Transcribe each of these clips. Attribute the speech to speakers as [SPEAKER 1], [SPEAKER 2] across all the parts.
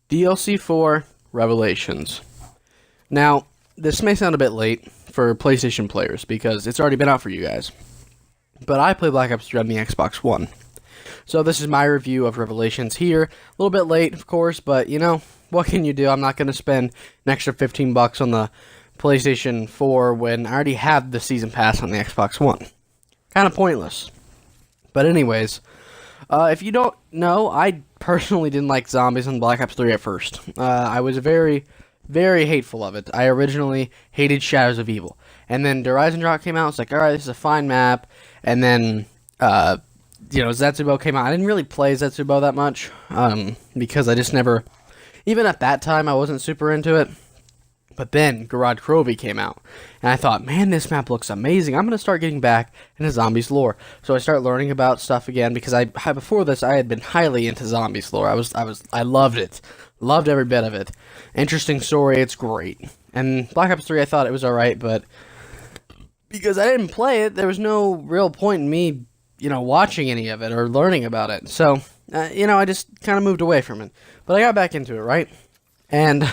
[SPEAKER 1] DLC 4 Revelations. Now, this may sound a bit late for PlayStation players because it's already been out for you guys, but I play Black Ops 3 on the Xbox One. So this is my review of Revelations here. A little bit late, of course, but you know, what can you do? I'm not going to spend an extra $15 on the PlayStation 4 when I already have the Season Pass on the Xbox One. Kind of pointless. But anyways, if you don't know, I personally didn't like zombies in Black Ops 3 at first. I was very, very hateful of it. I originally hated Shadows of Evil. And then Horizon Drop came out, it's like, alright, this is a fine map. And then, Zetsubo came out. I didn't really play Zetsubo that much, because I just never, even at that time, I wasn't super into it. But then Garage Crovey came out, and I thought, man, this map looks amazing. I'm gonna start getting back into zombies lore. So I start learning about stuff again because before this I had been highly into zombies lore. I loved it, loved every bit of it. Interesting story, it's great. And Black Ops 3, I thought it was alright, but because I didn't play it, there was no real point in me, watching any of it or learning about it. So, I just kind of moved away from it. But I got back into it, right? And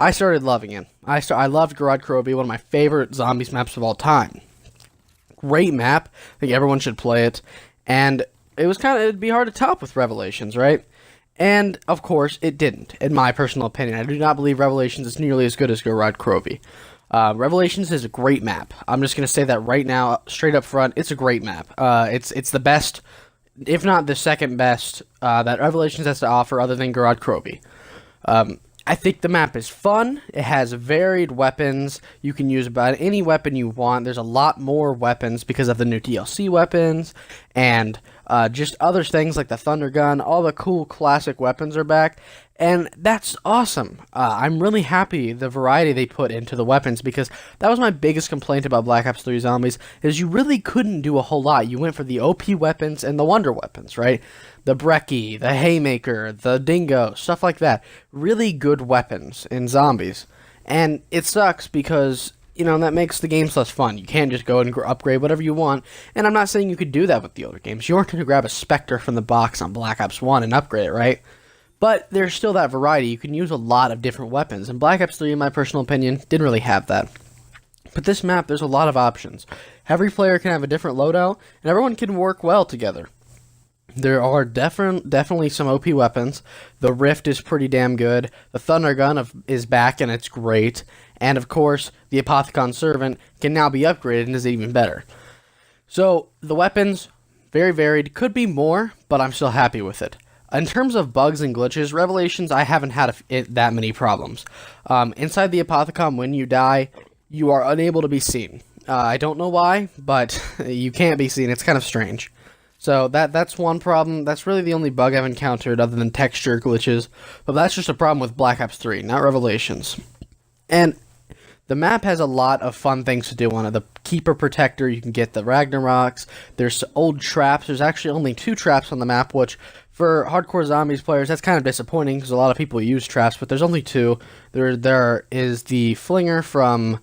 [SPEAKER 1] I started loving it. I loved Garage Crovey, one of my favorite zombies maps of all time. Great map. I think everyone should play it. And it'd be hard to top with Revelations, right? And, of course, it didn't, in my personal opinion. I do not believe Revelations is nearly as good as Garage Crovey. Revelations is a great map. I'm just going to say that right now, straight up front. It's a great map. It's the best, if not the second best, that Revelations has to offer other than Garage Crovey. I think the map is fun. It has varied weapons. You can use about any weapon you want. There's a lot more weapons because of the new DLC weapons and just other things like the Thunder Gun. All the cool classic weapons are back, and that's awesome. I'm really happy the variety they put into the weapons because that was my biggest complaint about Black Ops 3 Zombies is you really couldn't do a whole lot. You went for the OP weapons and the Wonder weapons, right? The Brekkie, the Haymaker, the Dingo, stuff like that. Really good weapons in Zombies. And it sucks because, that makes the games less fun. You can't just go and upgrade whatever you want. And I'm not saying you could do that with the older games. You aren't going to grab a Spectre from the box on Black Ops 1 and upgrade it, right? But there's still that variety. You can use a lot of different weapons. And Black Ops 3, in my personal opinion, didn't really have that. But this map, there's a lot of options. Every player can have a different loadout, and everyone can work well together. There are definitely some OP weapons. The Rift is pretty damn good. The Thunder Gun is back, and it's great. And, of course, the Apothicon Servant can now be upgraded and is even better. So, the weapons, very varied. Could be more, but I'm still happy with it. In terms of bugs and glitches, Revelations, I haven't had that many problems. Inside the Apothicon, when you die, you are unable to be seen. I don't know why, but you can't be seen. It's kind of strange. So that's one problem. That's really the only bug I've encountered other than texture glitches. But that's just a problem with Black Ops 3, not Revelations. And the map has a lot of fun things to do on it. The Keeper Protector, you can get the Ragnaroks. There's old traps. There's actually only 2 traps on the map, which for hardcore zombies players, that's kind of disappointing because a lot of people use traps, but there's only 2. There is the Flinger from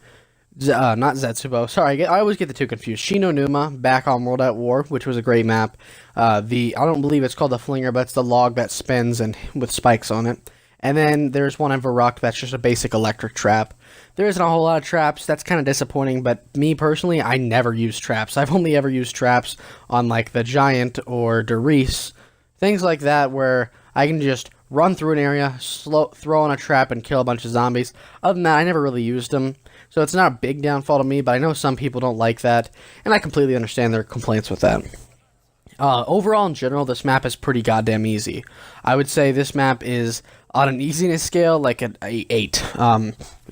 [SPEAKER 1] not Zetsubo. Sorry, I always get the 2 confused. Shino Numa, back on World at War, which was a great map. I don't believe it's called the Flinger, but it's the log that spins and with spikes on it. And then there's one in Varrock that's just a basic electric trap. There isn't a whole lot of traps. That's kind of disappointing, but me personally, I never use traps. I've only ever used traps on like the Giant or Derice, things like that where I can just run through an area, throw on a trap, and kill a bunch of zombies. Other than that, I never really used them. So it's not a big downfall to me, but I know some people don't like that, and I completely understand their complaints with that. Overall, in general, this map is pretty goddamn easy. I would say this map is on an easiness scale like an 8.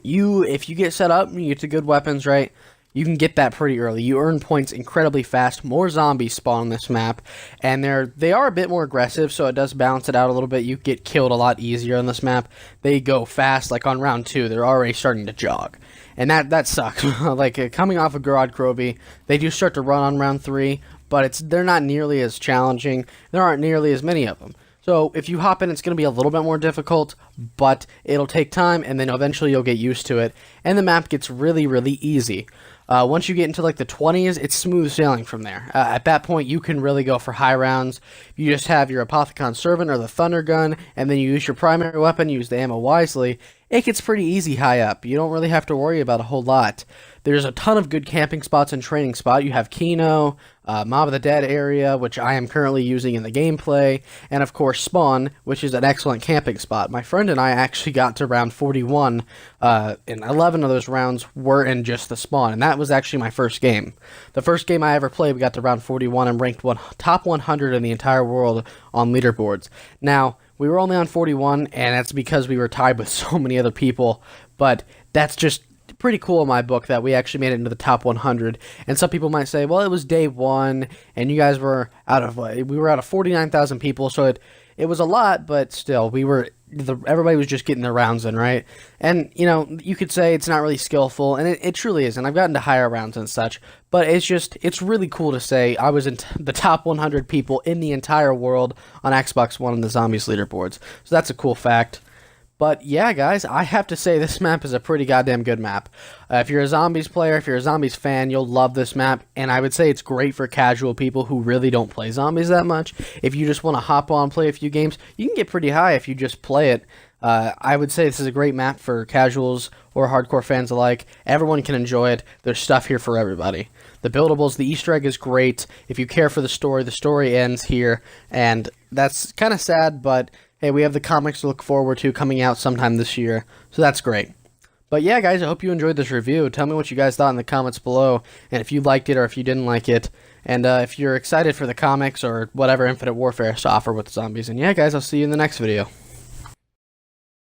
[SPEAKER 1] If you get set up, you get to good weapons, right? You can get that pretty early. You earn points incredibly fast. More zombies spawn on this map, and they are a bit more aggressive, so it does balance it out a little bit. You get killed a lot easier on this map. They go fast, like on round 2, they're already starting to jog. And that sucks. Like, coming off of Garage Crovey, they do start to run on round 3, but they're not nearly as challenging. There aren't nearly as many of them. So if you hop in, it's going to be a little bit more difficult, but it'll take time, and then eventually you'll get used to it, and the map gets really, really easy. Once you get into like the 20s, it's smooth sailing from there. At that point, you can really go for high rounds. You just have your Apothicon Servant or the Thunder Gun, and then you use your primary weapon, use the ammo wisely. It gets pretty easy high up. You don't really have to worry about a whole lot. There's a ton of good camping spots and training spot. You have Kino, Mob of the Dead area, which I am currently using in the gameplay, and of course Spawn, which is an excellent camping spot. My friend and I actually got to round 41, and 11 of those rounds were in just the Spawn, and that was actually my first game. The first game I ever played, we got to round 41 and ranked top 100 in the entire world on leaderboards. Now, we were only on 41, and that's because we were tied with so many other people, but that's just pretty cool in my book that we actually made it into the top 100. And some people might say, well, it was day one and you guys were we were out of 49,000 people, so it was a lot, but still everybody was just getting their rounds in, right? And you could say it's not really skillful, and it truly isn't. I've gotten to higher rounds and such, but it's really cool to say I was in the top 100 people in the entire world on Xbox One on the Zombies leaderboards. So that's a cool fact. But yeah, guys, I have to say this map is a pretty goddamn good map. If you're a Zombies player, if you're a Zombies fan, you'll love this map. And I would say it's great for casual people who really don't play Zombies that much. If you just want to hop on, play a few games, you can get pretty high if you just play it. I would say this is a great map for casuals or hardcore fans alike. Everyone can enjoy it. There's stuff here for everybody. The buildables, the Easter egg is great. If you care for the story ends here. And that's kind of sad, but hey, we have the comics to look forward to coming out sometime this year, so that's great. But yeah, guys, I hope you enjoyed this review. Tell me what you guys thought in the comments below, and if you liked it or if you didn't like it, and if you're excited for the comics or whatever Infinite Warfare has to offer with zombies. And yeah, guys, I'll see you in the next video.